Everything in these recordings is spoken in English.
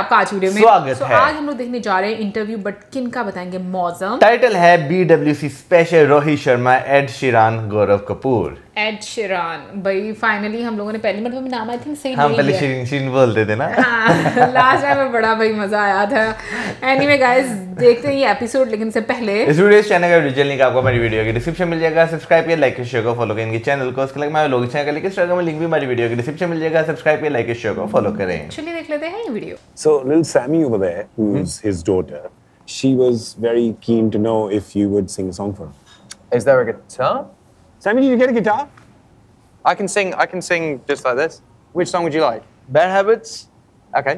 आपका आज वीडियो में स्वागत है। आज हम लोग देखने जा रहे हैं इंटरव्यू, बट किन का बताएंगे? मौसम। टाइटल है BWC special Rohit Sharma, Ed Sheeran, Gaurav Kapoor. Ed Sheeran भाई फाइनली हम लोगों ने पहली मतलब नाम आई थिंक सही हम पहले शीरिन बोलते थे ना। लास्ट टाइम में बड़ा भाई मजा आया था। एनीवे गाइस देखते हैं ये एपिसोड, लेकिन से पहले इस वीडियो चैनल का डिटेल लिंक आपको हमारी वीडियो के डिस्क्रिप्शन मिल जाएगा। सब्सक्राइब किया, लाइक शेयर को फॉलो करें इनके चैनल को। उसके अलावा लोग चैनल का लिंक इंस्टाग्राम में लिंक भी हमारी वीडियो के डिस्क्रिप्शन मिल जाएगा। सब्सक्राइब किया, लाइक शेयर को फॉलो करें। चलिए देख लेते हैं ये video. So little Sammy over there, who's his daughter, she was very keen to know if you would sing a song for her. Is there a guitar? Sammy, did you get a guitar? I can sing just like this. Which song would you like? Bad habits. Okay.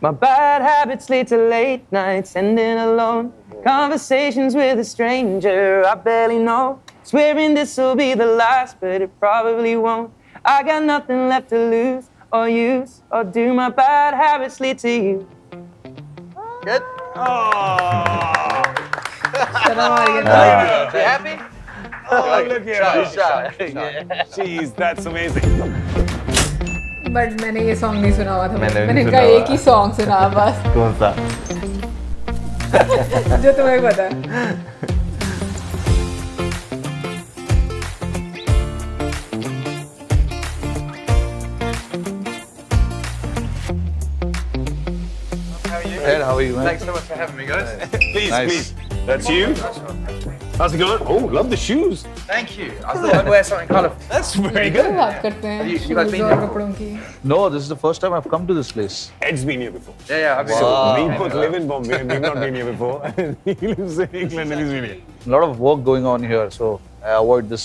My bad habits lead to late nights, ending alone. Conversations with a stranger I barely know. Swearing this will be the last, but it probably won't. I got nothing left to lose or use, or do my bad habits lead to you? Good. You happy? Oh, look here. Shout. Jeez, that's amazing. But मैंने ये song नहीं सुना हुआ था। मैंने मैंने नहीं कहा सुना एक ही सॉन्ग सुना बस। कौन सा? जो तुम्हें पता है। Ed, how are you, man? Thanks so much for having me, guys. Please, Nice. please. That's you? How's it going? Oh, love the shoes. Thank you. I thought I'd wear something colourful. That's very क्या good. बात करते हैं You guys shoes been और there? कपड़ों की? No, this is the first time I've come to this place. Ed's been here before. Yeah, I've been. Wow. We both live in Bombay and we've not been here before. He lives in England and he's been here. A lot of work going on here, so I avoid this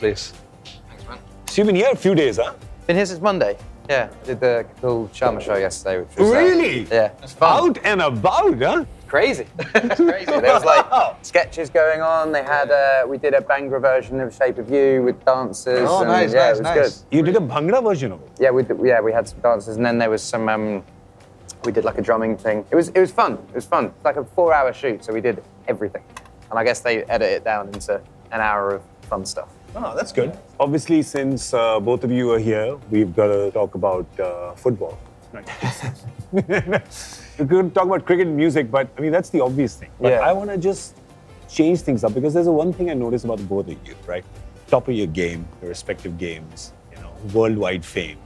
place. Thanks, man. So you've been here a few days, huh? Been here since Monday. Yeah, did the Kapur Sharma show yesterday, which was Really? yeah, it's fun. Out and about, huh? Crazy. It's crazy. There was like sketches going on. They had we did a Bhangra version of Shape of You with dancers. Oh, and, nice, yeah, nice, it was nice. good. You did a Bhangra version of it? Yeah, we had some dancers, and then there was some. We did like a drumming thing. It was fun. It was fun. It's like a 4-hour shoot, so we did everything. And I guess they edit it down into an hour of fun stuff. Oh, that's good. Obviously, since both of you are here, we've got to talk about football. Right. We could talk about cricket and music, but I mean, that's the obvious thing. But Yeah. I want to just change things up because there's one thing I noticed about the both of you, right? Top of your game, your respective games, worldwide fame.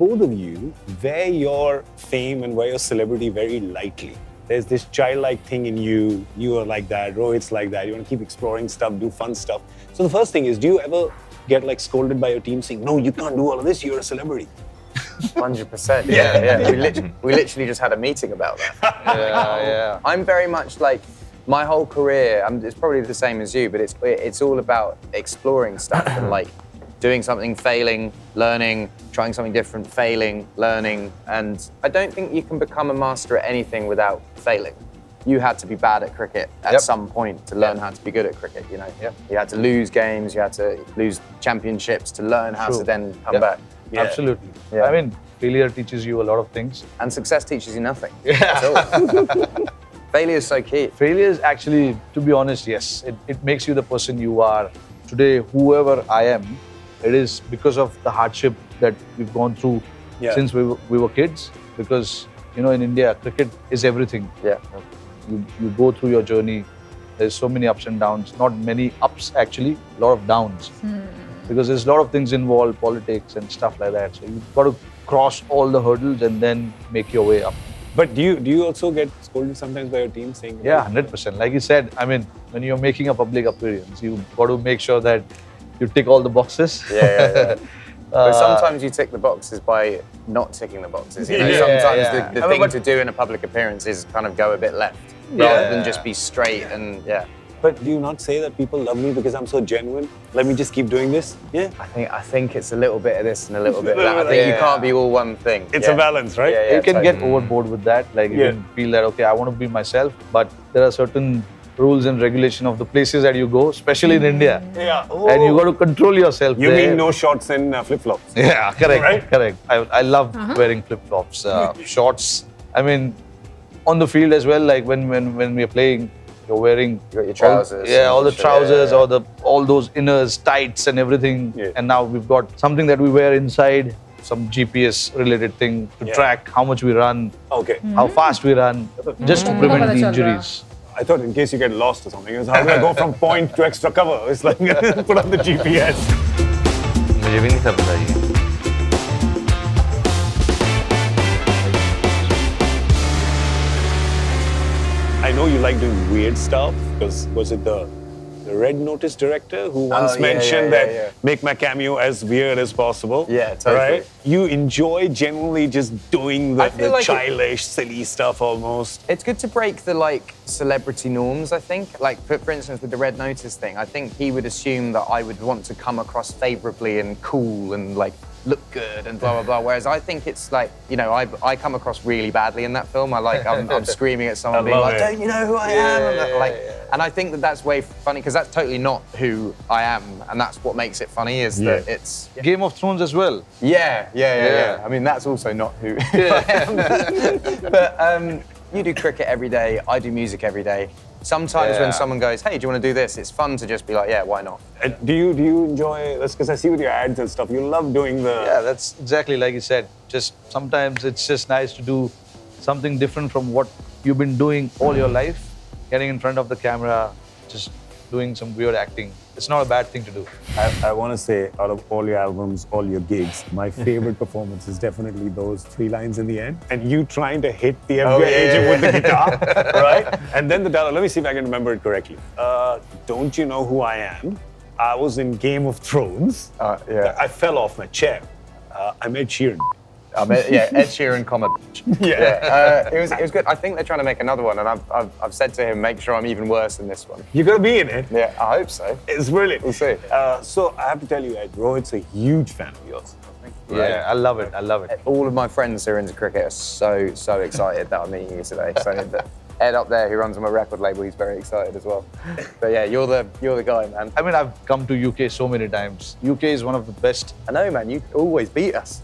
Both of you wear your fame and wear your celebrity very lightly. There's this childlike thing in you. You are like that. Rohit's like that. You want to keep exploring stuff, do fun stuff. So the first thing is, do you ever get like scolded by your team saying, "No, you can't do all of this. You're a celebrity." 100%. Yeah. We literally just had a meeting about that. Yeah. I'm very much like my whole career. It's probably the same as you, but it's all about exploring stuff and like doing something, failing, learning, trying something different, failing, learning. And I don't think you can become a master at anything without failing. You had to be bad at cricket at some point to learn how to be good at cricket, you know? You had to lose games, you had to lose championships to learn how to then come back. Yeah. Absolutely. Yeah. I mean, failure teaches you a lot of things. And success teaches you nothing. At all. Failure is so key. Failure is actually, to be honest, yes, it makes you the person you are today. Whoever I am, it is because of the hardship that we've gone through since we were kids. Because, you know, in India, cricket is everything. Yeah. You go through your journey. There's so many ups and downs. Not many ups, actually. A lot of downs. Because there's a lot of things involved, politics and stuff like that. So you've got to cross all the hurdles and then make your way up. But do you also get scolded sometimes by your team saying? Yeah, 100%. Like you said, I mean, when you're making a public appearance, you've got to make sure that you tick all the boxes. Yeah. But sometimes you tick the boxes by not ticking the boxes. You know, sometimes the thing to do in a public appearance is kind of go a bit left rather than just be straight and But do you not say that people love me because I'm so genuine? Let me just keep doing this? Yeah. I think it's a little bit of this and a little bit of that. I think you can't be all one thing. It's a balance, right? You can get overboard with that. Like you can feel that, okay, I want to be myself, but there are certain rules and regulation of the places that you go, especially in India. Yeah. And you got to control yourself. You mean no shorts and flip-flops? Yeah, correct, Right? correct. I love wearing flip-flops, shorts. I mean, on the field as well, like when we're playing, you're wearing You got your trousers. all the trousers, all those inners, tights and everything. Yeah. And now we've got something that we wear inside. some GPS related thing to Yeah. track how much we run, Okay. how fast we run, just to prevent the injuries. I thought in case you get lost or something, it was how do I go from point to extra cover? It's like put on the GPS. मुझे भी नहीं सब पता ये. I know you like doing weird stuff because was it the Red Notice director who once mentioned that make my cameo as weird as possible? Yeah, totally. Right? You enjoy generally just doing the like childish, silly stuff almost. It's good to break the like celebrity norms, I think. Like for instance with the Red Notice thing, I think he would assume that I would want to come across favorably and cool and like look good and blah blah blah. Whereas I think it's like, you know, I come across really badly in that film. I'm screaming at someone being like, don't you know who I am? And I think that that's way funny because that's totally not who I am, and that's what makes it funny is that it's Game of Thrones as well. Yeah. I mean, that's also not who I am. But you do cricket every day. I do music every day. Sometimes when someone goes, hey, do you want to do this? It's fun to just be like, yeah, why not? And do you enjoy this? Because I see with your ads and stuff, you love doing the... Yeah, that's exactly like you said. Just sometimes it's just nice to do something different from what you've been doing all your life. Getting in front of the camera, just doing some weird acting. It's not a bad thing to do. I want to say, out of all your albums, all your gigs, my favorite performance is definitely those 3 lines in the end. And you trying to hit the FBI agent with the guitar, right? And then the dialogue, let me see if I can remember it correctly. Don't you know who I am? I was in Game of Thrones. I fell off my chair. I met Sheeran. Ed Sheeran, comma. It was good. I think they're trying to make another one, and I've said to him, make sure I'm even worse than this one. You're gonna be in it. Yeah, I hope so. It's brilliant. We'll see. So I have to tell you, Ed, Rohit's a huge fan of yours. Yeah, I love it. I love it. All of my friends who are into cricket are so excited that I'm meeting you today. So Ed up there, who runs on my record label, he's very excited as well. But yeah, you're the guy, man. I mean, I've come to UK so many times. UK is one of the best. I know, man. You always beat us.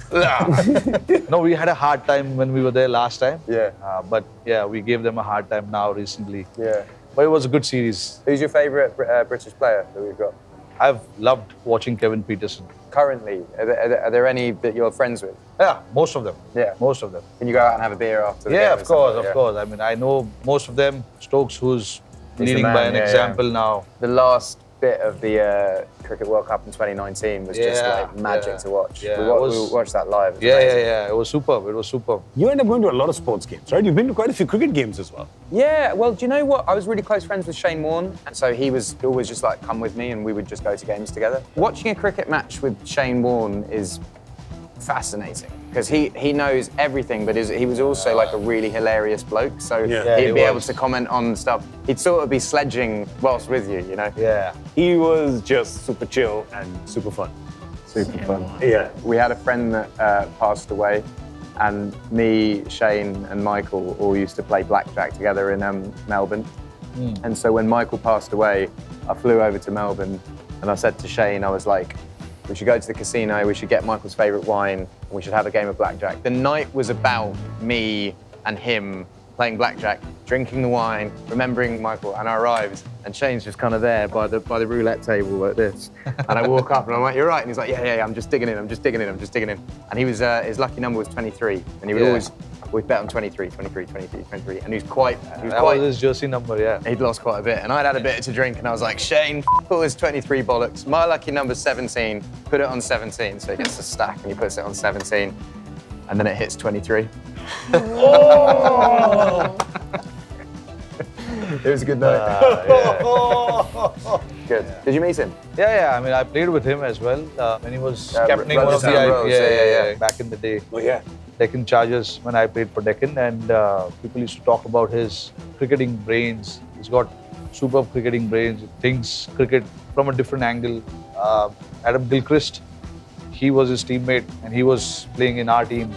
No, we had a hard time when we were there last time. Yeah. But yeah, we gave them a hard time now recently. Yeah. But it was a good series. Who's your favourite British player that we've got? I've loved watching Kevin Peterson. Currently, are there any that you're friends with? Yeah, most of them. Yeah. Most of them. Can you go out and have a beer after the Yeah, game of course, of course. I mean, I know most of them. Stokes, who's leading by an example now. The last bit of the Cricket World Cup in 2019 was just like magic to watch. Yeah, we watched that live. Yeah. It was superb. It was superb. You end up going to a lot of sports games, right? You've been to quite a few cricket games as well. Yeah, well, do you know what? I was really close friends with Shane Warne, and so he was always just like, come with me, and we would just go to games together. Watching a cricket match with Shane Warne is fascinating, because he knows everything, but he was also like a really hilarious bloke, so he'd be able to comment on stuff. He'd sort of be sledging whilst with you, you know? Yeah. He was just super chill and super fun. Super fun. Yeah. We had a friend that passed away, and me, Shane, and Michael all used to play blackjack together in Melbourne. And so when Michael passed away, I flew over to Melbourne, and I said to Shane, I was like, we should go to the casino, we should get Michael's favourite wine, and we should have a game of blackjack. The night was about me and him playing blackjack, drinking the wine, remembering Michael, and I arrived, and Shane's just kind of there by the roulette table like this. And I walk up and I'm like, you're right. And he's like, yeah, I'm just digging in. And he was, his lucky number was 23. And he would always bet on 23. And he was quite... That was his jersey number, yeah. He'd lost quite a bit. And I'd had a bit to drink, and I was like, Shane, all his 23 bollocks. My lucky number's 17. Put it on 17. So he gets a stack and he puts it on 17. And then it hits 23. Oh! It was a good night. Good. Did you meet him? Yeah. I mean, I played with him as well when he was captaining one of the IPL back in the day. Oh yeah. Deccan Chargers when I played for Deccan, and people used to talk about his cricketing brains. He's got superb cricketing brains. He thinks cricket from a different angle. Adam Gilchrist, he was his teammate, and he was playing in our team.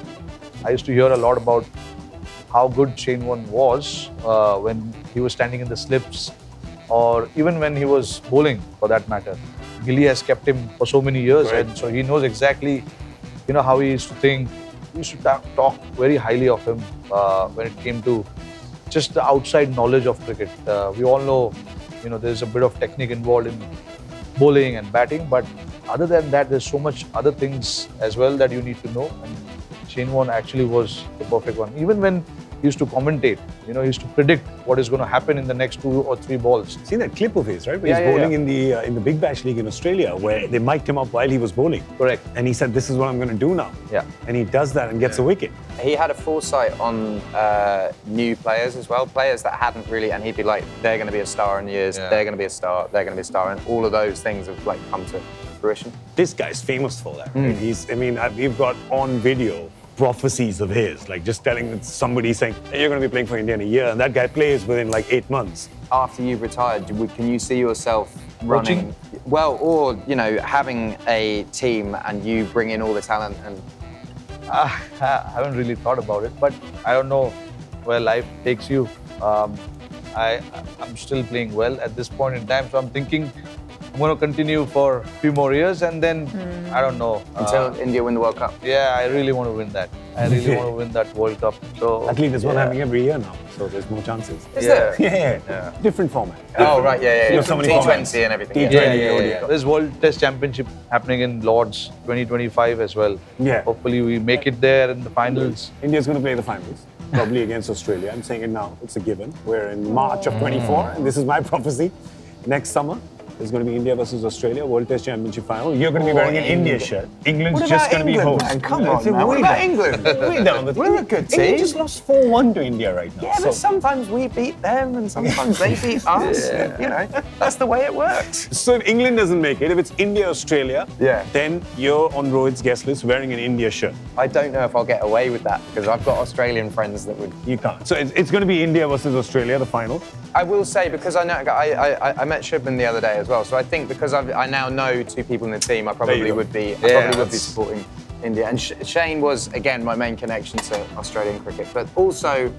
I used to hear a lot about how good Shane Warne was when he was standing in the slips, or even when he was bowling, for that matter. Gilly has kept him for so many years, and so he knows exactly, how he used to think. We used to talk very highly of him when it came to just the outside knowledge of cricket. We all know, there's a bit of technique involved in bowling and batting, but other than that, there's so much other things as well that you need to know. And Shane Warne actually was the perfect one. Even when he used to commentate, he used to predict what is going to happen in the next 2 or 3 balls. See that clip of his, right? Where he's bowling in the Big Bash League in Australia, where they mic'd him up while he was bowling. Correct. And he said, "This is what I'm going to do now." Yeah. And he does that and gets a wicket. He had a foresight on new players as well, players that hadn't really, and he'd be like, they're going to be a star in years, they're going to be a star, they're going to be a star, and all of those things have like come to fruition. This guy's famous for that. Right? We've got on video prophecies of his, like just telling somebody saying, hey, you're going to be playing for India in a year, and that guy plays within like 8 months. After you've retired, can you see yourself running? Well, or, having a team and you bring in all the talent and... I haven't really thought about it, but I don't know where life takes you. I'm still playing well at this point in time, so I'm thinking I'm going to continue for a few more years and then, I don't know. Until India win the World Cup? Yeah, I really want to win that. I really want to win that World Cup. So at least there's one happening every year now, so there's more chances. Is there? Yeah. Different format. Oh, right, yeah. So many T20 and everything. Yeah. There's World Test Championship happening in Lords 2025 as well. Yeah. Hopefully we make it there in the finals. India's going to play the finals, probably against Australia. I'm saying it now. It's a given. We're in March of 24, and this is my prophecy. Next summer, there's going to be India versus Australia, World Test Championship final. You're going to be wearing an India shirt. England's just going to be host. Man? Come on, man. What about England? Way down. We're a good team. England just lost 4-1 to India right now. Yeah, but sometimes we beat them and sometimes they beat us. That's the way it works. So if England doesn't make it, if it's India, Australia, Yeah. then you're on Rohit's guest list wearing an India shirt. I don't know if I'll get away with that because I've got Australian friends that would... You can't. So it's going to be India versus Australia, the final. I will say, because I know I met Shubman the other day as well, so I think because I now know 2 people in the team, I probably would be supporting India. And Shane was, again, my main connection to Australian cricket. But also,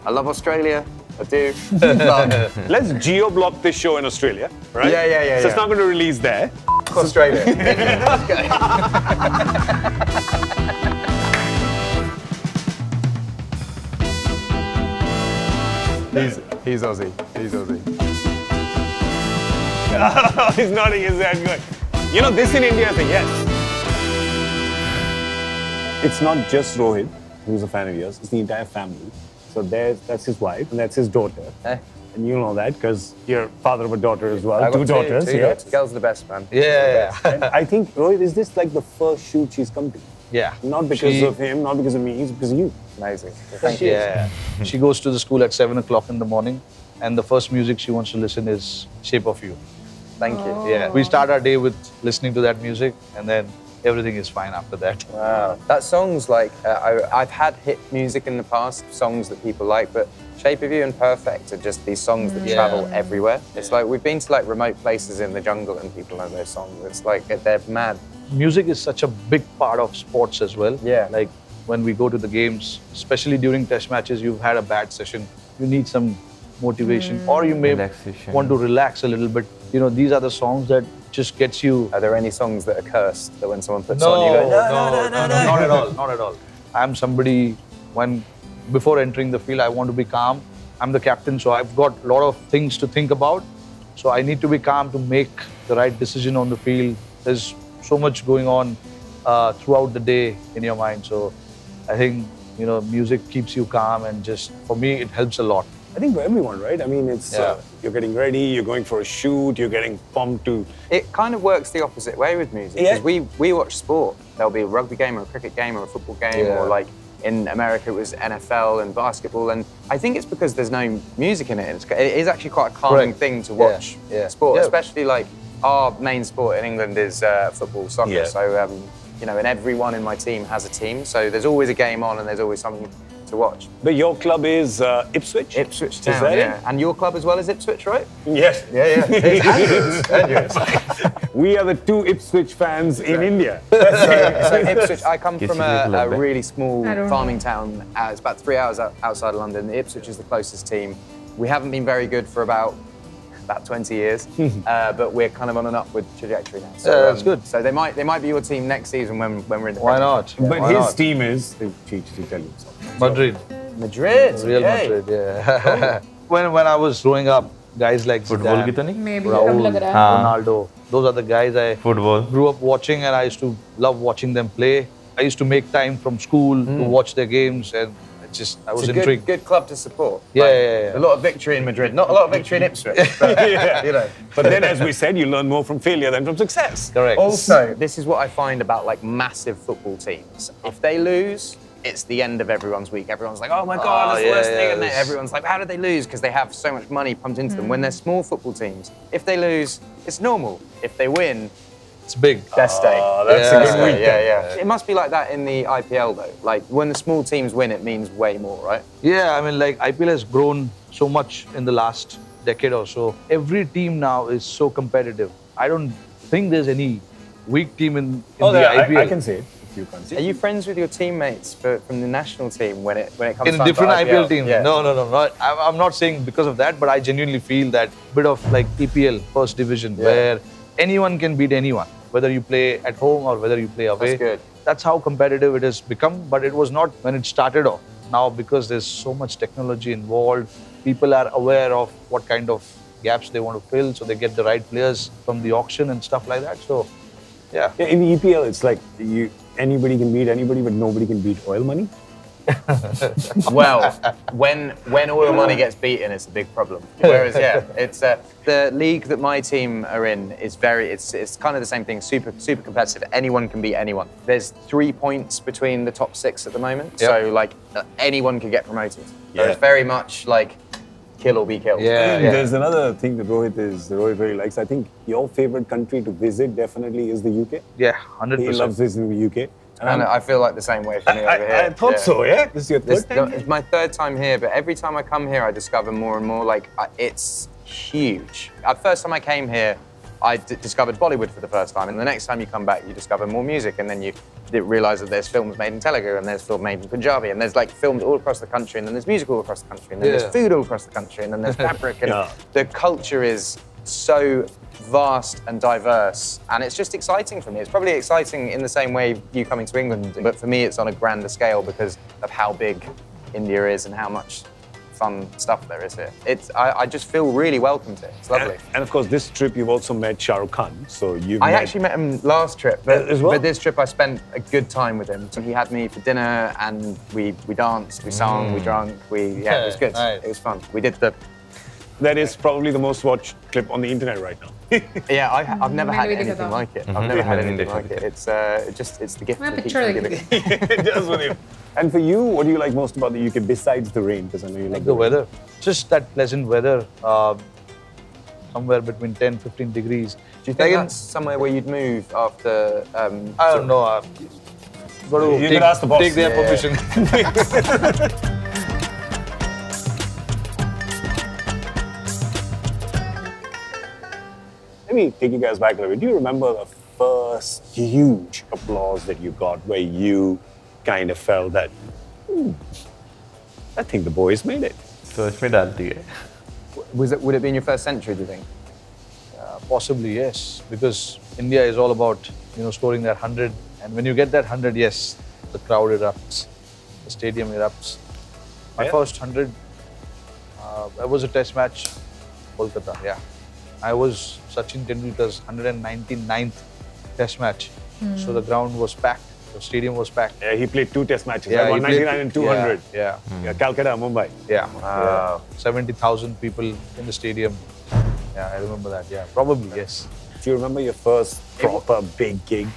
I love Australia. I do. Let's geo-block this show in Australia, right? Yeah. So it's not going to release there. Australia. He's Aussie. He's nodding his head going, this in India is a yes. It's not just Rohit who's a fan of yours, it's the entire family. So that's his wife and that's his daughter. And you know that because you're father of a daughter as well. I've got 2 daughters. Two daughters. Girls are the best, man. Yeah. I think, Rohit, is this like the first shoot she's come to? Yeah. Not because of him, not because of me, it's because of you. Amazing. Thank you. Yeah. She goes to the school at 7 o'clock in the morning and the first music she wants to listen is Shape of You. Thank you. Yeah. We start our day with listening to that music and then everything is fine after that. Wow. That song's like, I've had hit music in the past, songs that people like, but Shape of You and Perfect are just these songs that travel everywhere. It's like, we've been to like remote places in the jungle and people know those songs. It's like, they're mad. Music is such a big part of sports as well. Yeah. Like when we go to the games, especially during test matches, you've had a bad session, you need some motivation or you may want to relax a little bit. These are the songs that just gets you. Are there any songs that are cursed that when someone puts on you go, no, not at all. I'm somebody, before entering the field, I want to be calm. I'm the captain, so I've got a lot of things to think about. So I need to be calm to make the right decision on the field. There's so much going on throughout the day in your mind. So I think, music keeps you calm and just, for me, it helps a lot. I think for everyone, right? I mean, it's you're getting ready, you're going for a shoot, you're getting pumped to... It kind of works the opposite way with music. Because we watch sport. There'll be a rugby game or a cricket game or a football game or like in America it was NFL and basketball. And I think it's because there's no music in it. It is actually quite a calming thing to watch sport, especially like our main sport in England is football, soccer. So, and everyone in my team has a team. So there's always a game on and there's always something to watch. But your club is Ipswich? Ipswich Town, And your club as well is Ipswich, right? Yes. It's Andrews. We are the 2 Ipswich fans in India. So Ipswich, I come from a really small farming town. It's about 3 hours outside of London. Ipswich is the closest team. We haven't been very good for about 20 years, but we're kind of on an upward trajectory now. So that's good. So they might be your team next season when we're in the Why not? But his team is, to tell you something. Madrid. Madrid. Real Madrid, yeah. When I was growing up, guys like football की तो नहीं? Maybe Raul, अब लग रहा है. Ronaldo. Those are the guys I football. grew up watching, and I used to love watching them play. I used to make time from school to watch their games, and I was It's a intrigued. good club to support. Yeah. A lot of victory in Madrid, not a lot of victory in Ipswich. But, you know. But then, as we said, you learn more from failure than from success. Correct. Also, this is what I find about like massive football teams. If they lose, it's the end of everyone's week. Everyone's like, "Oh my God, that's the worst thing," and everyone's like, "How did they lose?" Because they have so much money pumped into them. When they're small football teams, if they lose, it's normal. If they win, It's big. best day. That's a good week. Yeah. It must be like that in the IPL though. Like when the small teams win, it means way more, right? Yeah, I mean, like IPL has grown so much in the last decade or so. Every team now is so competitive. I don't think there's any weak team in the IPL. I can say it. If you can't see Are you friends with your teammates from the national team when it comes in time different to IPL teams. Yeah. No. I'm not saying because of that, but I genuinely feel that bit of like EPL, first division, where anyone can beat anyone, whether you play at home or whether you play away. That's good. That's how competitive it has become, but it was not when it started off. Now, because there's so much technology involved, people are aware of what kind of gaps they want to fill, so they get the right players from the auction and stuff like that. So, yeah. In the EPL, it's like anybody can beat anybody, but nobody can beat oil money. Well, when oil money gets beaten, it's a big problem. Whereas, it's the league that my team are in is it's kind of the same thing. Super competitive. Anyone can beat anyone. There's 3 points between the top 6 at the moment, so like anyone could get promoted. So it's very much like kill or be killed. There's another thing that Rohit really likes. I think your favorite country to visit definitely is the UK. Yeah, 100%. He loves visiting the UK. And I feel like the same way for me over here. I thought so, yeah? This is your third time? It's my third time here, but every time I come here, I discover more and more. Like, it's huge. The first time I came here, I discovered Bollywood for the first time, and the next time you come back, you discover more music, and then you realise that there's films made in Telugu, and there's films made in Punjabi, and there's like films all across the country, and then there's music all across the country, and then there's food all across the country, and then there's fabric, and the culture is so vast and diverse, and it's just exciting for me. It's probably exciting in the same way you coming to England, but for me it's on a grander scale because of how big India is and how much fun stuff there is here. I just feel really welcomed here. It's lovely. And of course, this trip you've also met Shah Rukh Khan. So I actually met him last trip, but this trip I spent a good time with him. So he had me for dinner, and we danced, we sung, we drank, it was good. Nice. It was fun. We did the. That is probably the most watched clip on the internet right now. Yeah, I've never had anything like it. I've never had anything like it. It's the gift that keeps on giving. Just with him. And for you, what do you like most about the UK besides the rain? Because I know you like the weather. Just that pleasant weather, somewhere between 10-15 degrees. Do you think that's somewhere where you'd move after? I don't know. You could ask the boss. Take their permission. Let me take you guys back a little bit. Do you remember the first huge applause that you got where you kind of felt that, I think the boys made it? सोच में डालती है. Would it be in your first century, do you think? Possibly, yes. Because India is all about, scoring that 100. And when you get that 100, yes, the crowd erupts. The stadium erupts. My first 100, that was a test match, Kolkata, I was Sachin Tendulkar's 199th test match. So the ground was packed, the stadium was packed. Yeah, he played 2 test matches, 199 and 200. Yeah. Calcutta, Mumbai. Yeah. Wow. 70,000 people in the stadium. Yeah, I remember that. Yeah, probably, yes. Do you remember your first proper big gig?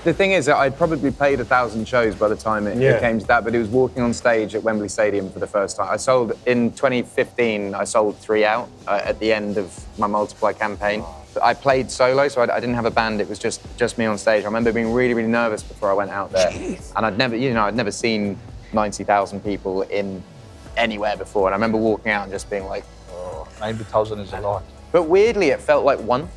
The thing is that I'd probably played 1,000 shows by the time it came to that, but it was walking on stage at Wembley Stadium for the first time. In 2015, I sold 3 out at the end of my multiply campaign. I played solo, so I didn't have a band. It was just me on stage. I remember being really, really nervous before I went out there. And I'd never seen 90,000 people in anywhere before. And I remember walking out and just being like, 90,000 is a lot. But weirdly, it felt like one.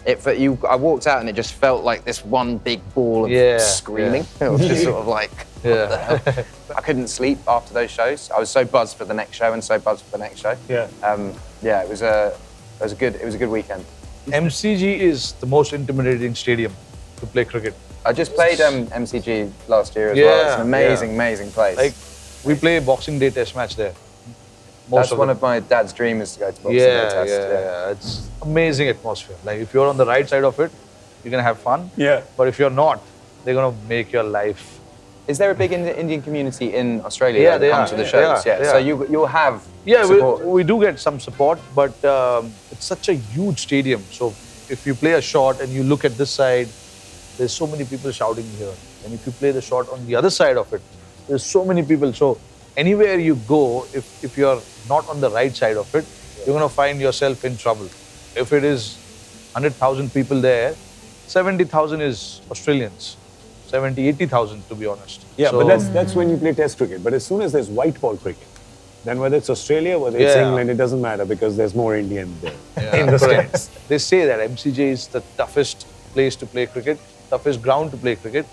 I walked out and it just felt like this one big ball of screaming. It was just sort of like, what the hell? I couldn't sleep after those shows. I was so buzzed for the next show and so buzzed for the next show. It was a good weekend. MCG is the most intimidating stadium to play cricket. I just played MCG last year as well. It's an amazing place. Like, we play Boxing Day test match there. That's one of my dad's dreams to go to Boxing Day Test. Yeah. It's amazing atmosphere. Like if you're on the right side of it, you're gonna have fun. Yeah. But if you're not, they're gonna make your life. Is there a big Indian community in Australia Yeah, that come to the shows? Yeah. So you'll have support. We do get some support, but it's such a huge stadium. So if you play a shot and you look at this side, there's so many people shouting here. And if you play the shot on the other side of it, there's so many people. So anywhere you go, if you're not on the right side of it, you're going to find yourself in trouble. If it is 100,000 people there, 70,000 is Australians. 70, 80,000 to be honest. Yeah, so, but that's when you play test cricket. But as soon as there's white ball cricket, then whether it's Australia, whether it's England, it doesn't matter because there's more Indians there in the stands. They say that MCJ is the toughest place to play cricket, toughest ground to play cricket,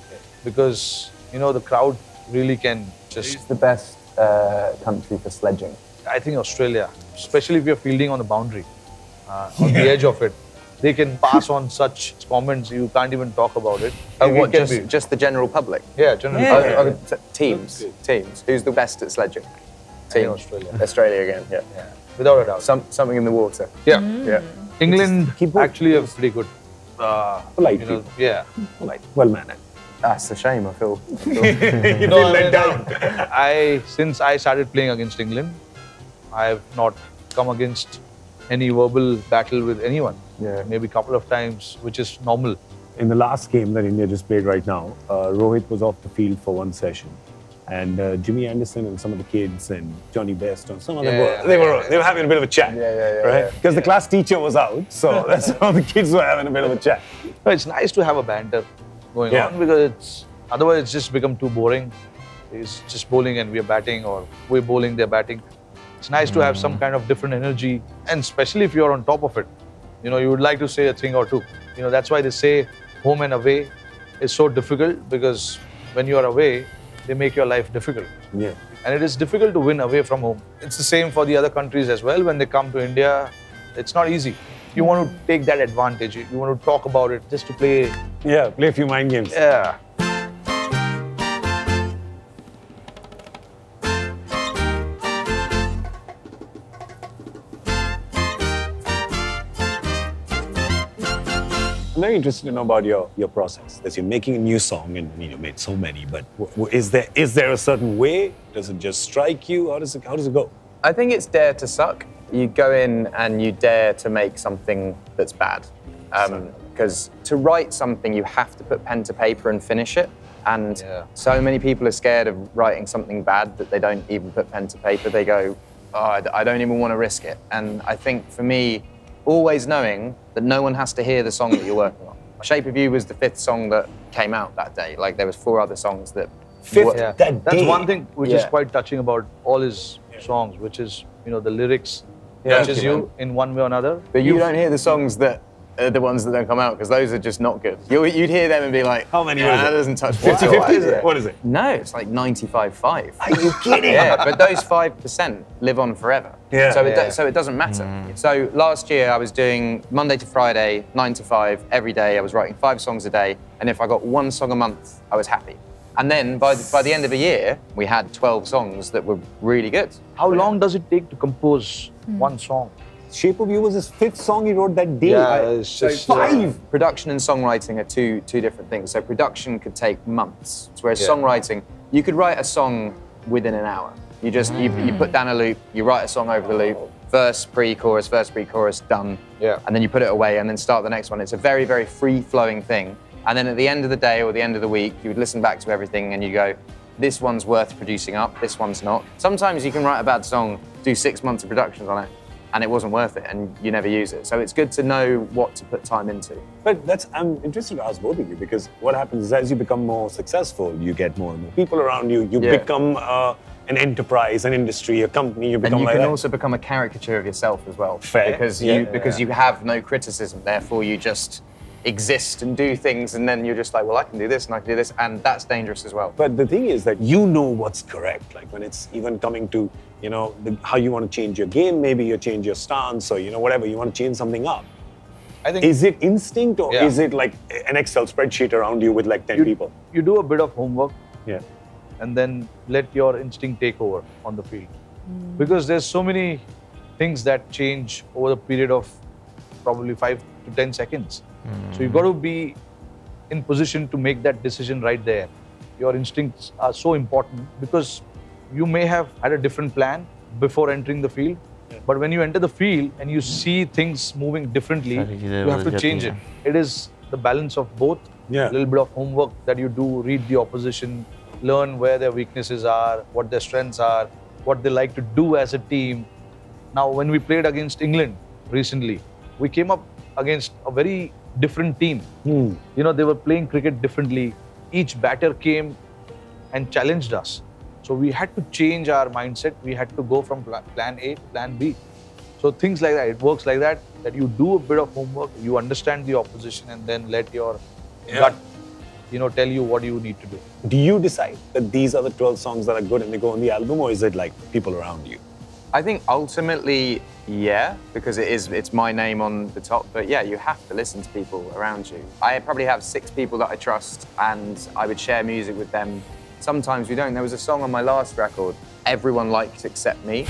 because the crowd really can just. It's the best country for sledging. I think Australia, especially if you're fielding on the boundary, on the edge of it, they can pass on such comments you can't even talk about it. Oh, just the general public? Yeah, general public. Teams. Who's the best at sledging? Team. Australia. Australia again. Yeah. Without a doubt. Something in the water. Yeah. England actually are pretty good. Polite people. Yeah. Polite. Well-mannered. That's a shame, I feel. You feel let down. Since I started playing against England, I have not come against any verbal battle with anyone. Yeah. Maybe a couple of times, which is normal. In the last game that India just played right now, Rohit was off the field for one session. And Jimmy Anderson and some of the kids and Johnny Best and some of them they were having a bit of a chat. Right? Because the class teacher was out, so that's how the kids were having a bit of a chat. But it's nice to have a banter going on because otherwise it's just become too boring. It's just bowling and we're batting, or we're bowling, they're batting. It's nice to have some kind of different energy, and especially if you're on top of it. You would like to say a thing or two. That's why they say home and away is so difficult, because when you are away, they make your life difficult. Yeah. And it is difficult to win away from home. It's the same for the other countries as well. When they come to India, it's not easy. You want to take that advantage. You want to talk about it just to play. Yeah, play a few mind games. Yeah. I'm very interested to know about your process. As you're making a new song, and you made so many, but is there a certain way? Does it just strike you? How does it go? I think it's dare to suck. You go in and you dare to make something that's bad. Because to write something, you have to put pen to paper and finish it. And so many people are scared of writing something bad that they don't even put pen to paper. They go, oh, I don't even want to risk it. And I think for me, always knowing that no one has to hear the song that you're working on. Shape of You was the 5th song that came out that day. Like there was 4 other songs that... 5th that day? That's one thing which is quite touching about all his songs, which is, the lyrics touches you in one way or another. But you don't hear the songs that are the ones that don't come out, because those are just not good. You'd hear them and be like, how many that doesn't touch 50-50? What is it? No, it's like 95-5. Are you kidding? Yeah, but those 5% live on forever. Yeah. So it doesn't matter. So last year I was doing Monday to Friday, 9 to 5, every day. I was writing 5 songs a day. And if I got 1 song a month, I was happy. And then by the end of a year, we had 12 songs that were really good. How long does it take to compose one song? Shape of You was his 5th song he wrote that day. Yeah, it's just, 5! Production and songwriting are two different things. So production could take months, whereas songwriting, you could write a song within an hour. You just you put down a loop, you write a song over the loop, verse, pre-chorus, done. Yeah. And then you put it away and then start the next one. It's a very, very free-flowing thing. And then at the end of the day or the end of the week, you would listen back to everything and you go, this one's worth producing up, this one's not. Sometimes you can write a bad song, do 6 months of productions on it, and it wasn't worth it, and you never use it. So it's good to know what to put time into. But I'm interested to ask both of you, because what happens is as you become more successful, you get more and more people around you, you become an enterprise, an industry, a company, you become and you like can that. also become a caricature of yourself as well. Fair. Because you have no criticism, therefore you just exist and do things, and then you're just like, well, I can do this and I can do this, and that's dangerous as well. But the thing is that you know what's correct, like when it's even coming to, how you want to change your game, maybe you change your stance, or, whatever, you want to change something up. I think, is it instinct, or is it like an Excel spreadsheet around you with like 10 people? You do a bit of homework, yeah, and then let your instinct take over on the field. Because there's so many things that change over the period of probably 5 to 10 seconds. So you've got to be in position to make that decision right there. Your instincts are so important because you may have had a different plan before entering the field, but when you enter the field and you see things moving differently, you have to change it. It is the balance of both. A little bit of homework that you do, read the opposition, learn where their weaknesses are, what their strengths are, what they like to do as a team. Now, when we played against England recently, we came up against a very different team. You know, they were playing cricket differently. Each batter came and challenged us. So we had to change our mindset. We had to go from plan A to plan B. So things like that, it works like that, that you do a bit of homework, you understand the opposition and then let your gut, you know, tell you what you need to do. Do you decide that these are the 12 songs that are good and they go on the album, or is it like people around you? I think ultimately, yeah, because it's my name on the top. But yeah, you have to listen to people around you. I probably have 6 people that I trust, and I would share music with them. Sometimes we don't. There was a song on my last record, everyone liked except me,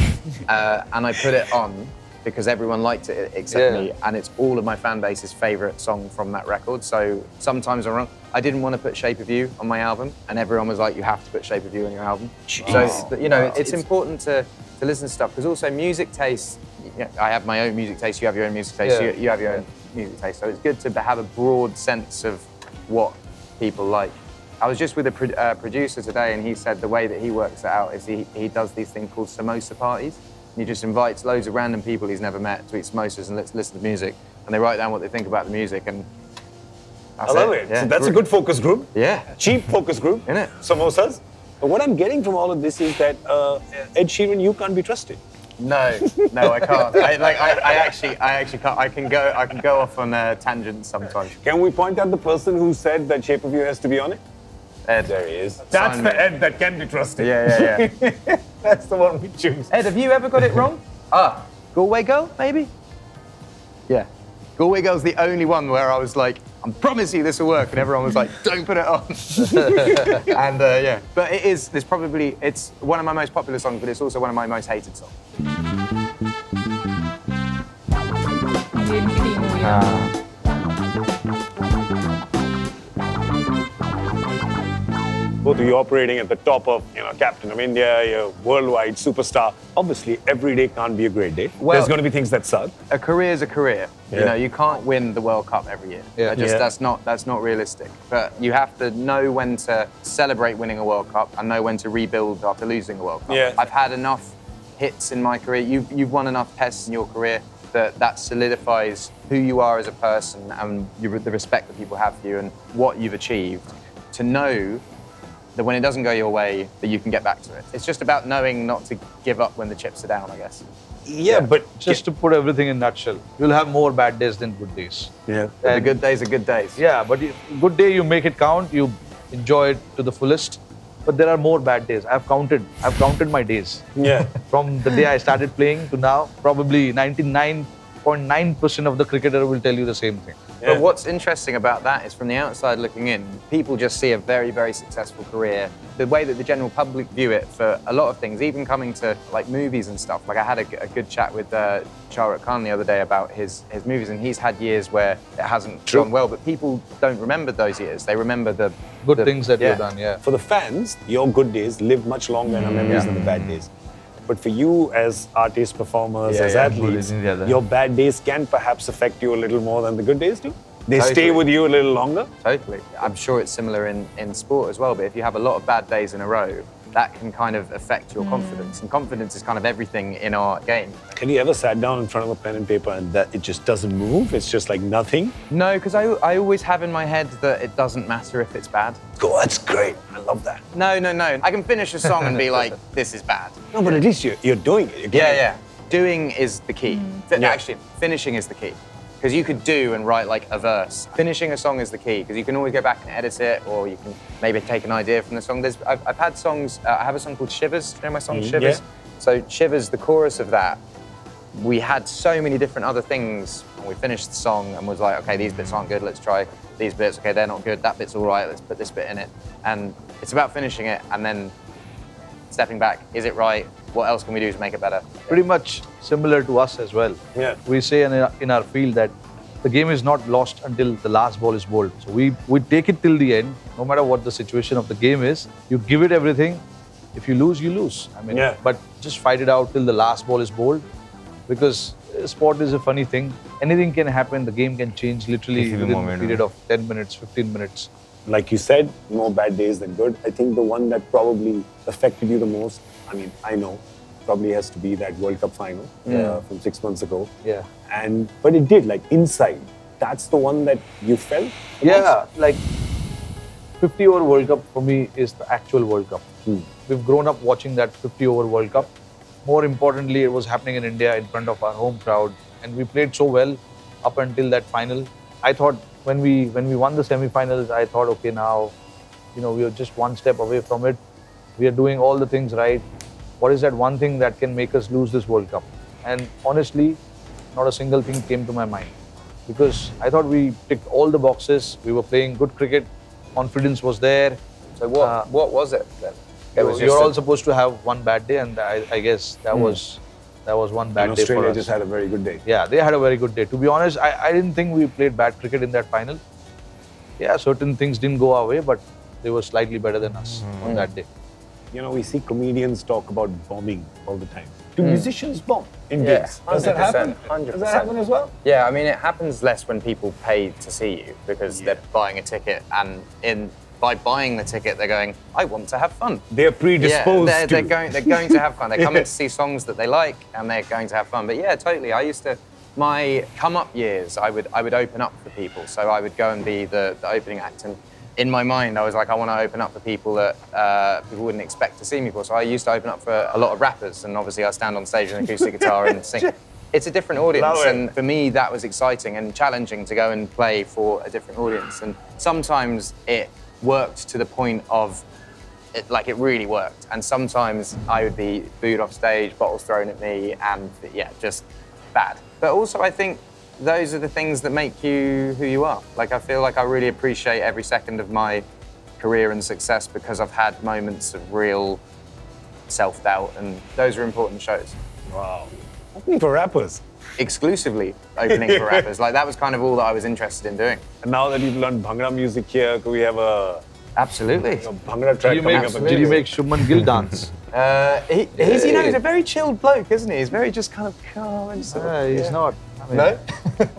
and I put it on because everyone liked it except me, and it's all of my fan base's favourite song from that record. So sometimes I'm wrong. I didn't want to put Shape of You on my album, and everyone was like, you have to put Shape of You on your album. So, you know, it's important to listen to stuff, because also music taste, you know, I have my own music taste, you have your own music taste, you have your own music taste. So it's good to have a broad sense of what people like. I was just with a producer today, and he said the way that he works it out is he does these things called samosa parties. And he just invites loads of random people he's never met to eat samosas and let's listen to music. And they write down what they think about the music, and I love it. Yeah. So that's a good focus group. Yeah. Cheap focus group. Isn't it? Samosas. But what I'm getting from all of this is that Ed Sheeran, you can't be trusted. No, I can't. I actually can't. I can go off on tangents sometimes. Can we point out the person who said that Shape of You has to be on it? Ed. There he is. That's the Ed that can be trusted. Yeah. That's the one we choose. Ed, have you ever got it wrong? Galway Girl, maybe? Yeah. Galway Girl's the only one where I was like, I promise you this will work, and everyone was like, don't put it on. And yeah, but it's one of my most popular songs, but it's also one of my most hated songs. Both of you operating at the top of, you know, Captain of India, you're worldwide superstar. Obviously, every day can't be a great day. Well, there's going to be things that suck. A career is a career. Yeah. You know, you can't win the World Cup every year. That's not realistic. But you have to know when to celebrate winning a World Cup and know when to rebuild after losing a World Cup. Yeah. I've had enough hits in my career. You've won enough tests in your career that solidifies who you are as a person and the respect that people have for you and what you've achieved. To know that when it doesn't go your way, that you can get back to it. It's just about knowing not to give up when the chips are down, I guess. Yeah, but just to put everything in a nutshell, you'll have more bad days than good days. Yeah. The good days are good days. Yeah, but good day, you make it count, you enjoy it to the fullest. But there are more bad days. I've counted my days. Yeah. From the day I started playing to now, probably 99.9% of the cricketer will tell you the same thing. But what's interesting about that is, from the outside looking in, people just see a very, very successful career. The way that the general public view it for a lot of things, even coming to like movies and stuff. Like I had a good chat with Shah Rukh Khan the other day about his movies, and he's had years where it hasn't gone well, but people don't remember those years. They remember the good things that you've done, For the fans, your good days live much longer in our memories than the bad days. But for you as artists, performers, as athletes, your bad days can perhaps affect you a little more than the good days do? They stay with you a little longer? Totally. I'm sure it's similar in sport as well, but if you have a lot of bad days in a row, that can kind of affect your confidence. And confidence is kind of everything in our game. Have you ever sat down in front of a pen and paper and that it just doesn't move? It's just like nothing? No, because I always have in my head that it doesn't matter if it's bad. Oh, that's great. I love that. No. I can finish a song and be like, this is bad. No, but at least you're doing it. Yeah. Doing is the key. Actually, finishing is the key. Because you could do and write like a verse. Finishing a song is the key, because you can always go back and edit it, or you can maybe take an idea from the song. I've had songs, I have a song called Shivers. Do you know my song Shivers? Yeah. So Shivers, the chorus of that, we had so many different other things, and we finished the song and was like, okay, these bits aren't good, let's try these bits. Okay, they're not good, that bit's all right, let's put this bit in it. And it's about finishing it and then stepping back. Is it right? What else can we do to make it better? Pretty much similar to us as well. Yeah. We say in our field that the game is not lost until the last ball is bowled. So we take it till the end, no matter what the situation of the game is. You give it everything. If you lose, you lose. I mean, but just fight it out till the last ball is bowled, because sport is a funny thing. Anything can happen. The game can change literally within a period of 10 minutes, 15 minutes. Like you said, more bad days than good. I think the one that probably affected you the most, I mean, I know, probably has to be that World Cup final from 6 months ago. Yeah. But it did, like inside, that's the one that you felt? Yeah, like 50-over World Cup for me is the actual World Cup. We've grown up watching that 50-over World Cup. More importantly, it was happening in India in front of our home crowd, and we played so well up until that final. I thought when we won the semi-finals, I thought, okay, now, we are just one step away from it. We are doing all the things right. What is that one thing that can make us lose this World Cup? And honestly, not a single thing came to my mind, because I thought we ticked all the boxes. We were playing good cricket. Confidence was there. So what was it then? You're all supposed to have one bad day, and I guess that was one bad day for us. Australia just had a very good day. Yeah, they had a very good day. To be honest, I didn't think we played bad cricket in that final. Yeah, certain things didn't go our way, but they were slightly better than us on that day. We see comedians talk about bombing all the time. Do musicians bomb in gigs? Does that happen? 100%. Does that happen as well? Yeah, I mean, it happens less when people pay to see you, because they're buying a ticket, and by buying the ticket, they're going, I want to have fun. They're predisposed to. They're going to have fun. They're coming to see songs that they like, and they're going to have fun. But yeah, totally. My come-up years, I would open up for people. So I would go and be the opening act. And in my mind, I was like, I want to open up for people that people wouldn't expect to see me for. So I used to open up for a lot of rappers, and obviously I stand on stage with an acoustic guitar and sing. It's a different audience, and for me that was exciting and challenging to go and play for a different audience. And sometimes it worked to the point of, it really worked. And sometimes I would be booed off stage, bottles thrown at me, and just bad. But also I think those are the things that make you who you are. Like, I feel like I really appreciate every second of my career and success because I've had moments of real self-doubt, and those are important shows. Wow. Opening for rappers. Exclusively opening for rappers. Like, that was kind of all that I was interested in doing. And now that you've learned Bhangra music here, could we have a Absolutely. Bhangra track coming up? Did you make Shubman Gill dance? He's a very chilled bloke, isn't he? He's very just kind of calm and stuff. He's not. I mean, No?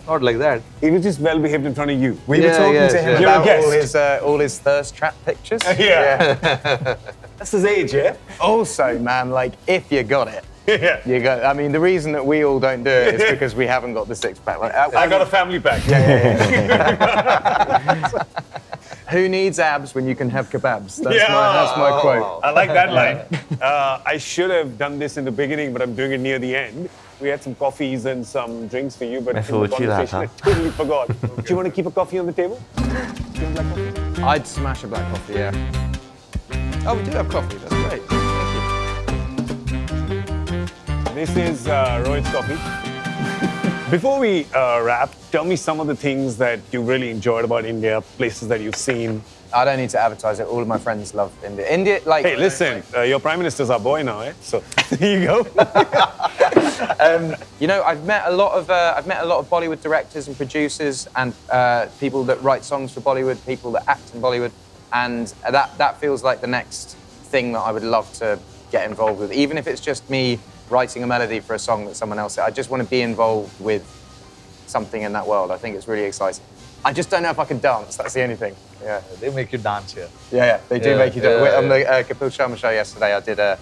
Not like that. He was just well behaved in front of you. We were talking to him You're a about guest. all his thirst trap pictures. That's his age, yeah? Also, man, like, if you got it, you got. I mean, the reason that we all don't do it is because we haven't got the six-pack. Like, I got a family pack. Who needs abs when you can have kebabs? That's my quote. I like that line. I should have done this in the beginning, but I'm doing it near the end. We had some coffees and some drinks for you, but in the conversation I totally forgot. Do you want to keep a coffee on the table? Do you have black coffee? I'd smash a black coffee, yeah. Oh, we do have coffee. That's great. Thank you. This is Rohit's coffee. Before we wrap, tell me some of the things that you really enjoyed about India, places that you've seen. I don't need to advertise it. All of my friends love India. India, like. Hey, listen, your prime minister's our boy now, eh? So there you go. I've met a lot of Bollywood directors and producers and people that write songs for Bollywood, people that act in Bollywood, and that feels like the next thing that I would love to get involved with, even if it's just me writing a melody for a song that someone else. I just want to be involved with something in that world. I think it's really exciting. I just don't know if I can dance. That's the only thing. Yeah, they make you dance here. Yeah, they do make you dance. On the Kapur Sharma show yesterday, I did a.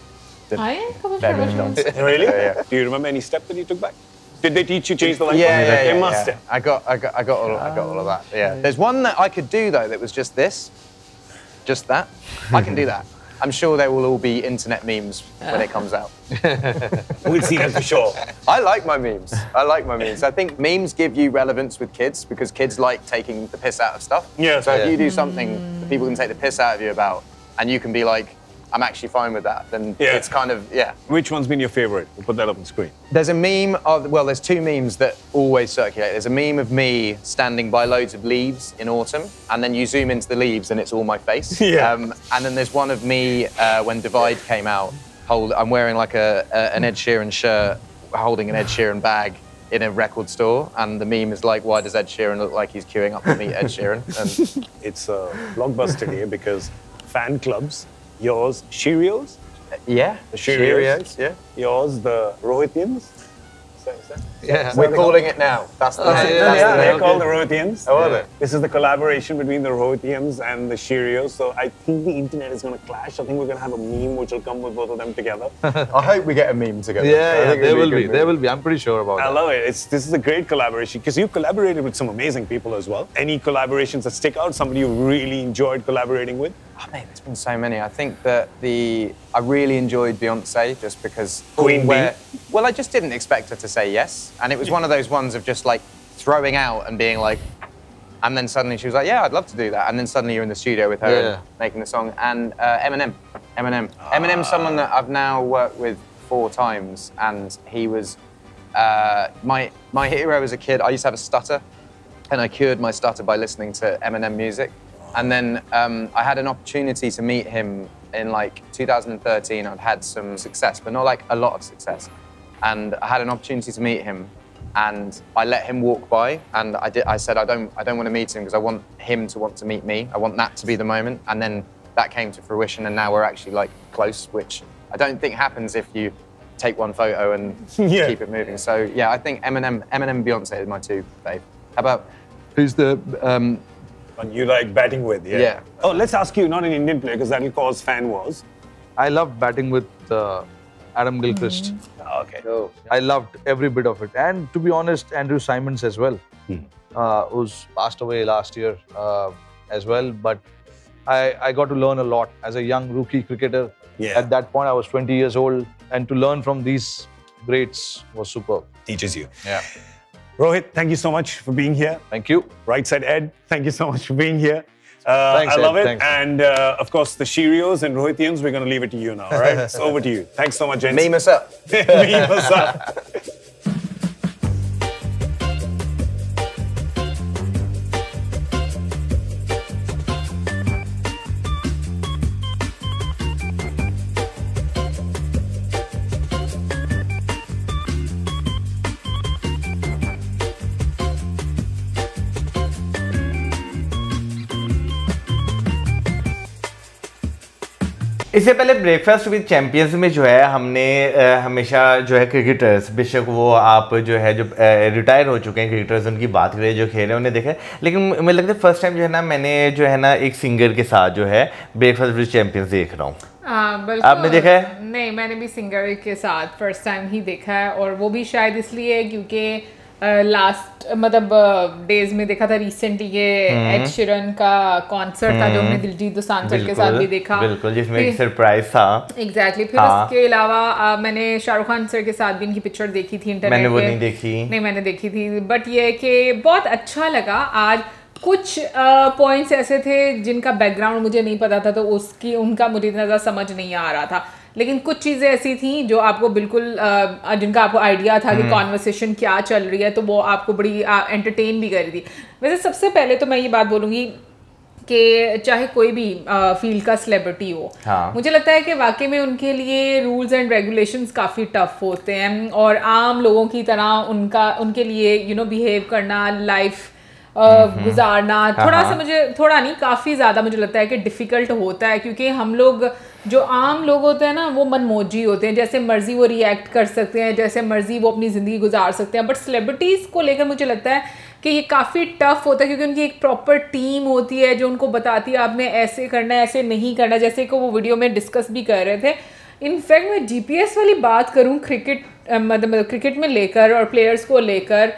Kapur Sharma dance. Really? Yeah. Do you remember any step that you took back? Did they teach you change the light? Yeah, They must have. I got all of that. Yeah. There's one that I could do though that was just this, just that. I can do that. I'm sure there will all be internet memes when it comes out. We'll see that for sure. I like my memes. I think memes give you relevance with kids because kids like taking the piss out of stuff. Yeah. So if you do something that people can take the piss out of you about, and you can be like, I'm actually fine with that. Then it's kind of, Which one's been your favorite? We'll put that up on screen. There's a meme of, well, there's two memes that always circulate. There's a meme of me standing by loads of leaves in autumn, and then you zoom into the leaves and it's all my face. And then there's one of me when Divide came out. I'm wearing like an Ed Sheeran shirt, holding an Ed Sheeran bag in a record store, and the meme is like, why does Ed Sheeran look like he's queuing up to meet Ed Sheeran? And it's a blockbuster here because fan clubs, yours, Cheerios? Yeah, The Cheerios. yeah. Yours, the Rohitians? Yeah, we're calling it now. That's the name. They're called the Rohitians. Oh, are they? This is the collaboration between the Rohitians and the Cheerios. So I think the internet is going to clash. I think we're going to have a meme which will come with both of them together. I hope we get a meme together. Yeah, there will be. There will be. I'm pretty sure about that. I love it. This is a great collaboration because you've collaborated with some amazing people as well. Any collaborations that stick out? Somebody you really enjoyed collaborating with? Oh, mate, there's been so many. I think that I really enjoyed Beyonce just because Queen Bee. Well, I just didn't expect her to say yes, and it was one of those ones of just like throwing out and being like, and then suddenly she was like, yeah, I'd love to do that, and then suddenly you're in the studio with her and making the song. And Eminem's someone that I've now worked with 4 times, and he was my hero as a kid. I used to have a stutter, and I cured my stutter by listening to Eminem music. And then I had an opportunity to meet him in like 2013. I'd had some success, but not like a lot of success. And I had an opportunity to meet him, and I let him walk by. And I said, I don't want to meet him because I want him to want to meet me. I want that to be the moment. And then that came to fruition, and now we're actually like close, which I don't think happens if you take one photo and keep it moving. So yeah, I think Eminem and Beyonce are my 2 fave. How about who's the You like batting with, Yeah. Oh, let's ask you, not an Indian player, because that will cause fan wars. I loved batting with Adam Gilchrist. Okay. Cool. I loved every bit of it. And to be honest, Andrew Simons as well, who's passed away last year as well. But I got to learn a lot as a young rookie cricketer. At that point, I was 20 years old. And to learn from these greats was superb. Teaches you. Yeah. Rohit, thank you so much for being here. Thank you. Right side Ed, thank you so much for being here. Thanks, I love Ed. it. Thanks. And of course, the Cheerios and Rohitians, we're going to leave it to you now, all right? So over to you. Thanks so much, gents. Meme us up. Meme us up. इससे पहले breakfast with champions में जो है हमने हमेशा जो है cricketers, बेशक वो आप जो है जो रिटायर हो चुके हैं क्रिकेटर्स, उनकी बात करें जो खेल रहे हैं उन्हें देखे, लेकिन मुझे लगता है फर्स्ट टाइम जो है ना मैंने जो है ना एक सिंगर के साथ जो है ब्रेकफास्ट विद चैंपियंस देख रहा हूँ। आपने देखा है? नहीं, मैंने भी सिंगर के साथ फर्स्ट टाइम ही देखा है, और वो भी शायद इसलिए क्योंकि लास्ट मतलब डेज में देखा था रिसेंटली ये एड शीरन का कॉन्सर्ट था जो हमने दिलजीत दोसांझ के साथ भी देखा, बिल्कुल, जिसमें एक सरप्राइज था। एग्जैक्टली। फिर उसके अलावा मैंने शाहरुख खान सर के साथ भी इनकी पिक्चर देखी थी इंटरनेट पे। मैंने वो नहीं देखी। नहीं, मैंने देखी थी, बट ये कि बहुत अच्छा लगा। आज कुछ पॉइंट्स ऐसे थे जिनका बैकग्राउंड मुझे नहीं पता था, तो उनका मुझे इतना ज़्यादा समझ नहीं आ रहा था, लेकिन कुछ चीज़ें ऐसी थी जो आपको बिल्कुल जिनका आपको आइडिया था कि कॉन्वर्सेशन क्या चल रही है, तो वो आपको बड़ी एंटरटेन भी कर रही थी। वैसे सबसे पहले तो मैं ये बात बोलूँगी कि चाहे कोई भी फील्ड का सेलिब्रिटी हो, मुझे लगता है कि वाकई में उनके लिए रूल्स एंड रेगुलेशंस काफ़ी टफ होते हैं, और आम लोगों की तरह उनके लिए बिहेव करना, लाइफ गुजारना थोड़ा नहीं काफ़ी ज़्यादा मुझे लगता है कि डिफ़िकल्ट होता है, क्योंकि हम लोग जो आम लोग होते हैं ना वो मनमौजी होते हैं, जैसे मर्जी वो रिएक्ट कर सकते हैं, जैसे मर्जी वो अपनी ज़िंदगी गुजार सकते हैं। बट सेलिब्रिटीज़ को लेकर मुझे लगता है कि ये काफ़ी टफ होता है, क्योंकि उनकी एक प्रॉपर टीम होती है जो उनको बताती है आपने ऐसे करना है, ऐसे नहीं करना, जैसे कि वो वीडियो में डिस्कस भी कर रहे थे। इनफैक्ट मैं GPS वाली बात करूँ क्रिकेट में लेकर और प्लेयर्स को लेकर,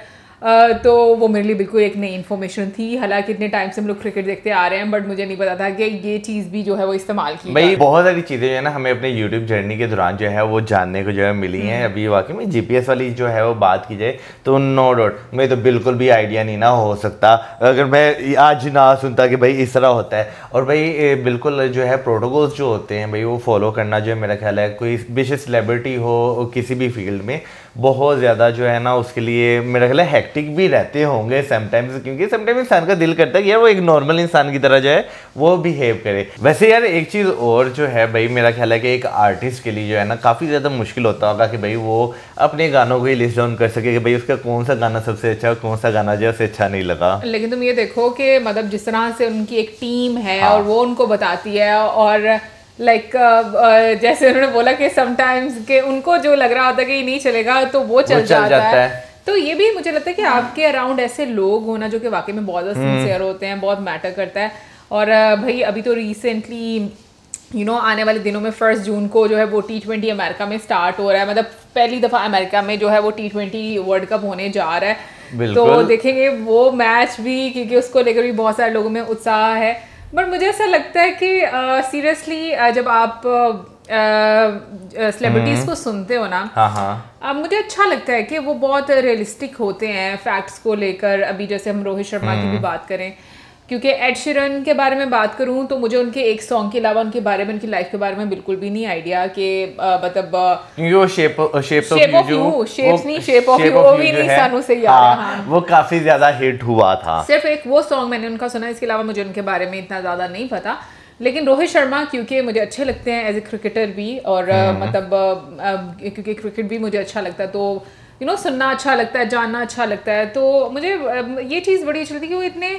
तो वो मेरे लिए बिल्कुल एक नई इन्फॉर्मेशन थी। हालांकि इतने टाइम से हम लोग क्रिकेट देखते आ रहे हैं, बट मुझे नहीं पता था कि ये चीज़ भी जो है वो इस्तेमाल की भाई। बहुत सारी चीज़ें जो है ना हमें अपने यूट्यूब जर्नी के दौरान जो है वो जानने को जो है मिली हैं। अभी वाकई में जीपीएस वाली जो है वो बात की जाए तो नो डाउट मुझे तो बिल्कुल भी आइडिया नहीं ना हो सकता अगर मैं आज ना सुनता कि भाई इस तरह होता है। और भाई बिल्कुल जो है प्रोटोकॉल्स जो होते हैं भाई वो फॉलो करना जो है मेरा ख्याल है कोई विशेष सेलिब्रिटी हो किसी भी फील्ड में बहुत ज़्यादा जो है ना उसके लिए मेरा ख्याल है हेक्टिक भी रहते होंगे समटाइम्स, क्योंकि समटाइम्स इंसान का दिल करता है कि यार वो एक नॉर्मल इंसान की तरह जो है वो बिहेव करे। वैसे यार एक चीज़ और जो है भाई मेरा ख्याल है कि एक आर्टिस्ट के लिए जो है ना काफ़ी ज़्यादा मुश्किल होता होगा कि भाई वो अपने गानों को ही लिस्ट डाउन कर सके कि भाई उसका कौन सा गाना सबसे अच्छा और कौन सा गाना जो है अच्छा नहीं लगा। लेकिन तुम ये देखो कि मतलब जिस तरह से उनकी एक टीम है और वो उनको बताती है और लाइक जैसे उन्होंने बोला कि समटाइम्स के उनको जो लग रहा होता है कि ये नहीं चलेगा तो वो चल जाता है। तो ये भी मुझे लगता है कि आपके अराउंड ऐसे लोग होना जो कि वाकई में बहुत ज़्यादा सिंसियर होते हैं, बहुत मैटर करता है। और भाई अभी तो रिसेंटली आने वाले दिनों में 1 जून को जो है वो T20 अमेरिका में स्टार्ट हो रहा है। मतलब पहली दफ़ा अमेरिका में जो है वो T20 वर्ल्ड कप होने जा रहा है। तो देखेंगे वो मैच भी, क्योंकि उसको लेकर भी बहुत सारे लोगों में उत्साह है। बट मुझे ऐसा लगता है कि सीरियसली जब आप सेलिब्रिटीज़ को सुनते हो ना, मुझे अच्छा लगता है कि वो बहुत रियलिस्टिक होते हैं फैक्ट्स को लेकर। अभी जैसे हम रोहित शर्मा की भी बात करें, क्योंकि एड शीरन के बारे में बात करूं तो मुझे उनके एक सॉन्ग के अलावा उनके बारे में, उनकी लाइफ के बारे में बिल्कुल भी नहीं आइडिया कि मतलब वो शेप ऑफ यू वो भी नहीं सानू से याद है। वो काफी ज्यादा हिट हुआ था। सिर्फ एक वो सॉन्ग मैंने उनका सुना, इसके अलावा मुझे उनके बारे में इतना ज्यादा नहीं पता। लेकिन रोहित शर्मा क्योंकि मुझे अच्छे लगते हैं एज ए क्रिकेटर भी, और मतलब क्योंकि क्रिकेट भी मुझे अच्छा लगता है तो सुनना अच्छा लगता है, जानना अच्छा लगता है। तो मुझे ये चीज़ बड़ी अच्छी लगती है कि वो इतने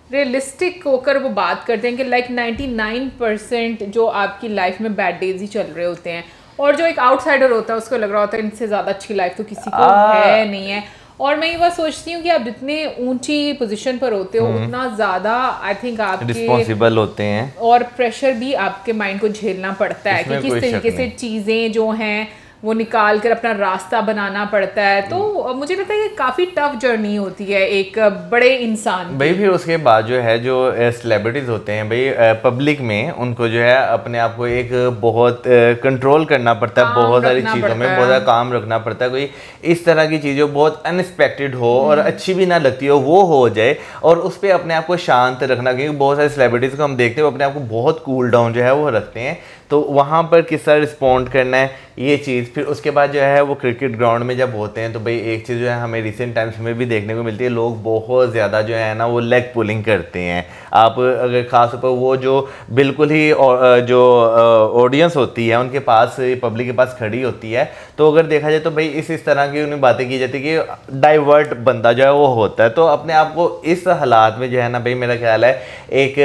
रियलिस्टिक होकर वो बात करते हैं कि लाइक 99% जो आपकी लाइफ में बैड डेज ही चल रहे होते हैं, और जो एक आउटसाइडर होता है उसको लग रहा होता है इनसे ज़्यादा अच्छी लाइफ तो किसी को है नहीं है। और मैं ये बात सोचती हूँ कि आप जितने ऊंची पोजीशन पर होते हो उतना ज़्यादा आई थिंक आपके रिस्पॉन्सिबल होते हैं, और प्रेशर भी आपके माइंड को झेलना पड़ता है कि किस तरीके से चीज़ें जो हैं वो निकाल कर अपना रास्ता बनाना पड़ता है। तो मुझे लगता है कि काफ़ी टफ जर्नी होती है एक बड़े इंसान भाई। फिर उसके बाद जो है जो सेलिब्रिटीज़ होते हैं भाई पब्लिक में, उनको जो है अपने आप को एक बहुत कंट्रोल करना पड़ता है, बहुत सारी चीज़ों में बहुत ज़्यादा काम रखना पड़ता है। कोई इस तरह की चीज़ जो बहुत अनएक्सपेक्टेड हो और अच्छी भी ना लगती हो वो हो जाए, और उस पर अपने आप को शांत रखना, क्योंकि बहुत सारे सेलिब्रिटीज़ को हम देखते हैं अपने आप को बहुत कूल डाउन जो है वो रखते हैं। तो वहाँ पर किस तरह रिस्पॉन्ड करना है ये चीज़। फिर उसके बाद जो है वो क्रिकेट ग्राउंड में जब होते हैं तो भाई एक चीज़ जो है हमें रिसेंट टाइम्स में भी देखने को मिलती है, लोग बहुत ज़्यादा जो है ना वो लेग पुलिंग करते हैं। आप अगर ख़ास तौर पर वो जो बिल्कुल ही जो ऑडियंस होती है उनके पास, पब्लिक के पास खड़ी होती है, तो अगर देखा जाए तो भाई इस तरह की उन्हें बातें की जाती है कि डाइवर्ट बंदा जो है वो होता है। तो अपने आप को इस हालात में जो है ना भाई मेरा ख्याल है एक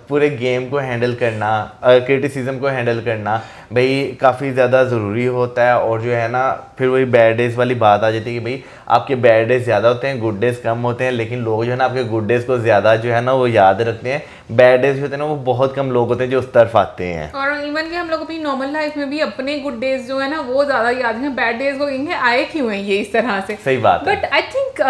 पूरे गेम को हैंडल करना, क्रिटिसिज्म को हैंडल करना भाई काफ़ी ज़्यादा ज़रूरी होता है। और जो है ना फिर वही बैड डेज़ वाली बात आ जाती है कि भाई आपके बैड डेज़ ज़्यादा होते हैं, गुड डेज़ कम होते हैं, लेकिन लोग जो है ना आपके गुड डेज़ को ज़्यादा जो है ना वो याद रखते हैं। बैड डेज़ होते हैं ना वो बहुत कम लोग होते हैं जो उस तरफ आते हैं। और इवन कि हम लोग अपनी नॉर्मल लाइफ में भी अपने गुड डेज जो है ना वो ज़्यादा याद हैं, बैड डेज को इनके आए क्यों हैं ये इस तरह से। सही बात है। बट आई थिंक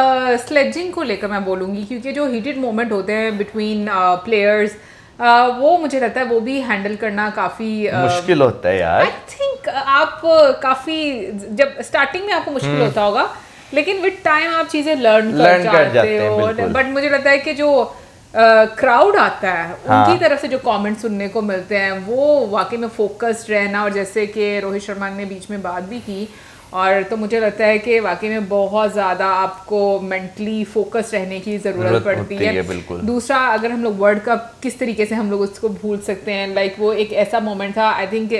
स्लेजिंग को लेकर मैं बोलूँगी, क्योंकि जो हीटेड मोमेंट होते हैं बिटवीन प्लेयर्स वो मुझे लगता है वो भी हैंडल करना काफ़ी मुश्किल होता है यार। आई थिंक आप काफ़ी जब स्टार्टिंग में आपको मुश्किल होता होगा, लेकिन विद टाइम आप चीज़ें लर्न कर जाते हो। बट मुझे लगता है कि जो क्राउड आता है उनकी तरफ से जो कमेंट सुनने को मिलते हैं वो वाकई में फोकस्ड रहना, और जैसे कि रोहित शर्मा ने बीच में बात भी की, और तो मुझे लगता है कि वाकई में बहुत ज़्यादा आपको मेंटली फोकस रहने की ज़रूरत पड़ती है। दूसरा, अगर हम लोग वर्ल्ड कप किस तरीके से हम लोग उसको भूल सकते हैं, लाइक वो एक ऐसा मोमेंट था, आई थिंक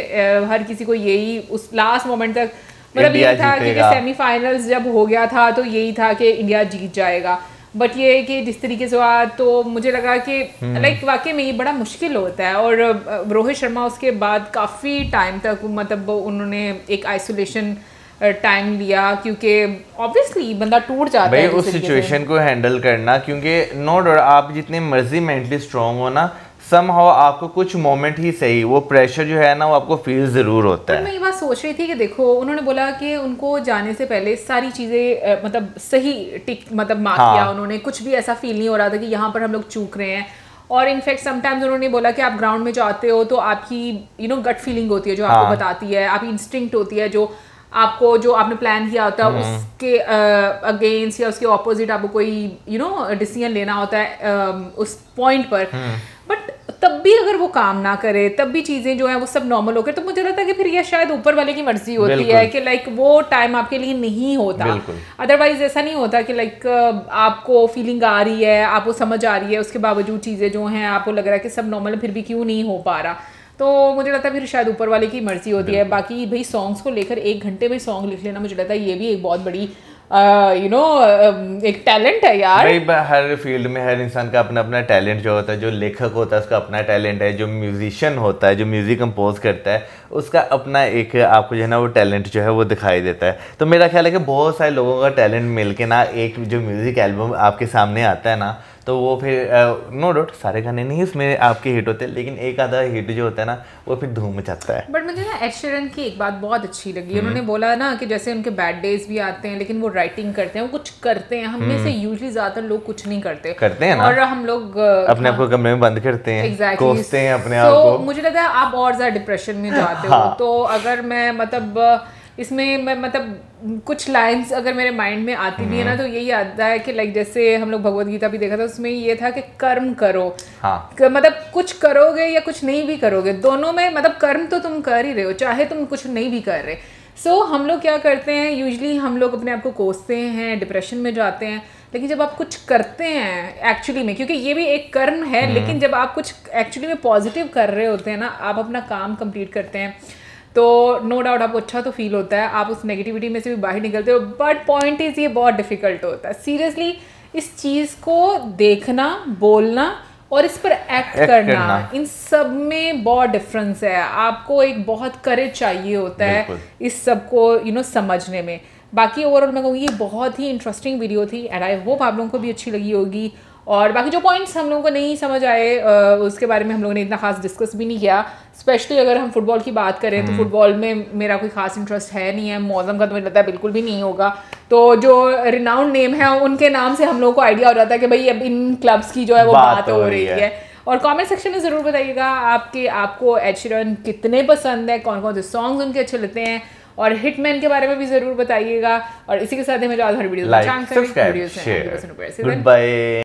हर किसी को यही उस लास्ट मोमेंट तक मतलब ये था कि सेमीफाइनल्स जब हो गया था तो यही था कि इंडिया जीत जाएगा। बट ये है कि जिस तरीके से हुआ तो मुझे लगा कि लाइक वाकई में ये बड़ा मुश्किल होता है। और रोहित शर्मा उसके बाद काफ़ी टाइम तक मतलब उन्होंने एक आइसोलेशन टाइम लिया, क्योंकि ऑब्वियसली बंदा टूट जाता है उस सिचुएशन को हैंडल करना। क्योंकि नो डाउट आप जितने मर्जी मेंटली स्ट्रांग हो ना, somehow आपको कुछ मोमेंट ही सही वो प्रेशर जो है ना वो आपको फील ज़रूर होता है। मैं ये बात सोच रही थी कि देखो उन्होंने बोला कि उनको जाने से पहले सारी चीज़ें मतलब सही टिक मतलब मार्क किया उन्होंने, कुछ भी ऐसा फील नहीं हो रहा था कि यहाँ पर हम लोग चूक रहे हैं। और इनफैक्ट समटाइम्स उन्होंने बोला कि आप ग्राउंड में जाते हो तो आपकी गट फीलिंग होती है जो आपको बताती है, आपकी इंस्टिंक्ट होती है जो आपको जो आपने प्लान किया होता है उसके अगेंस्ट या उसके ऑपोजिट आपको कोई डिसीजन लेना होता है उस पॉइंट पर। बट तब भी अगर वो काम ना करे, तब भी चीजें जो है वो सब नॉर्मल हो गए, तो मुझे लगता है कि फिर ये शायद ऊपर वाले की मर्जी होती है कि लाइक वो टाइम आपके लिए नहीं होता। अदरवाइज ऐसा नहीं होता कि लाइक आपको फीलिंग आ रही है, आपको समझ आ रही है, उसके बावजूद चीजें जो हैं आपको लग रहा है कि सब नॉर्मल है, फिर भी क्यों नहीं हो पा रहा। तो मुझे लगता है फिर शायद ऊपर वाले की मर्जी होती है। बाकी भाई सॉन्ग्स को लेकर 1 घंटे में सॉन्ग लिख लेना, मुझे लगता है ये भी एक बहुत बड़ी एक टैलेंट है यार। भाई हर फील्ड में हर इंसान का अपना अपना टैलेंट जो होता है, जो लेखक होता है उसका अपना टैलेंट है, जो म्यूजिशियन होता है, जो म्यूजिक कंपोज करता है उसका अपना एक आपको जो है ना वो टैलेंट जो है वो दिखाई देता है। तो मेरा ख्याल है कि बहुत सारे लोगों का टैलेंट मिलके ना एक जो म्यूजिक एल्बम आपके सामने आता है ना, तो वो फिर नो डाउट सारे गाने नहीं उसमें आपके हिट होते, लेकिन एक आधा हिट जो होता है ना वो फिर धूम मचाता है। बट मुझे ना एड शीरन की एक बात बहुत अच्छी लगी, उन्होंने बोला ना कि जैसे उनके बैड डेज भी आते हैं लेकिन वो राइटिंग करते हैं, वो कुछ करते हैं। हम में से यूजुअली ज्यादातर लोग कुछ नहीं करते हैं ना, और हम लोग अपने आप को कमरे में बंद करते हैं, कोसते हैं अपने आप को। मुझे लगता है आप और ज्यादा डिप्रेशन में जाते हो। तो अगर मैं मतलब इसमें मैं मतलब कुछ लाइंस अगर मेरे माइंड में आती भी है ना, तो यही आता है कि लाइक जैसे हम लोग भगवत गीता भी देखा था, उसमें ये था कि कर्म करो। मतलब कुछ करोगे या कुछ नहीं भी करोगे, दोनों में मतलब कर्म तो तुम कर ही रहे हो, चाहे तुम कुछ नहीं भी कर रहे। सो हम लोग क्या करते हैं, यूजुअली हम लोग अपने आप को कोसते हैं, डिप्रेशन में जाते हैं। लेकिन जब आप कुछ करते हैं एक्चुअली में, क्योंकि ये भी एक कर्म है, लेकिन जब आप कुछ एक्चुअली में पॉजिटिव कर रहे होते हैं ना, आप अपना काम कंप्लीट करते हैं, तो नो डाउट आपको अच्छा तो फील होता है, आप उस नेगेटिविटी में से भी बाहर निकलते हो। बट पॉइंट इज ये बहुत डिफिकल्ट होता है सीरियसली इस चीज़ को देखना, बोलना और इस पर एक्ट करना, इन सब में बहुत डिफरेंस है। आपको एक बहुत करेज चाहिए होता है इस सब को समझने में। बाकी ओवरऑल मैं कहूँगी ये बहुत ही इंटरेस्टिंग वीडियो थी एंड आई होप आप लोगों को भी अच्छी लगी होगी। और बाकी जो पॉइंट्स हम लोगों को नहीं समझ आए उसके बारे में हम लोगों ने इतना खास डिस्कस भी नहीं किया। स्पेशली अगर हम फुटबॉल की बात करें तो फुटबॉल में मेरा कोई खास इंटरेस्ट है नहीं है, मौसम का तो मुझे लगता है बिल्कुल भी नहीं होगा। तो जो रिनाउंड नेम है उनके नाम से हम लोगों को आइडिया हो जाता है कि भाई अब इन क्लब्स की जो है वो बात हो रही है। और कमेंट सेक्शन में ज़रूर बताइएगा आपको एड शीरन कितने पसंद है, कौन कौन से सॉन्ग्स उनके अच्छे लगते हैं, और हिटमैन के बारे में भी ज़रूर बताइएगा। और इसी के साथ ही मैं जो आज हर video like, subscribe, share, good bye.